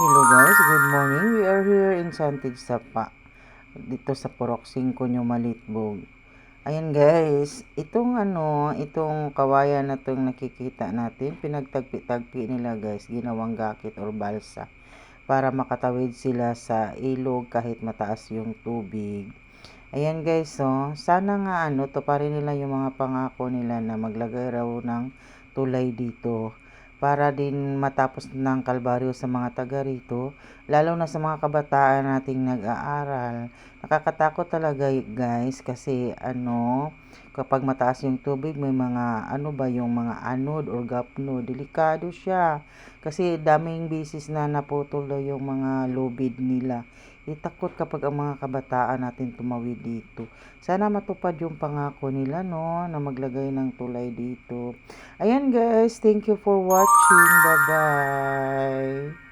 Hello guys, good morning. We are here in Santig Sapa, dito sa Purok 5 New Malitbog. Ayan guys, itong kawayan na itong nakikita natin, pinagtagpi-tagpi nila guys, ginawang gakit or balsa para makatawid sila sa ilog kahit mataas yung tubig. Ayan guys, so sana nga tuparin nila yung mga pangako nila na maglagay raw ng tulay dito para din matapos ng kalbaryo sa mga taga rito, lalo na sa mga kabataan nating nag-aaral. Nakakatakot talaga guys kasi kapag mataas yung tubig may mga yung mga anod or gapno, delikado siya. Kasi daming bisis na naputol daw yung mga lubid nila. Takot kapag ang mga kabataan natin tumawid dito. Sana matupad yung pangako nila no na maglagay ng tulay dito. Ayan guys, thank you for watching. Bye-bye.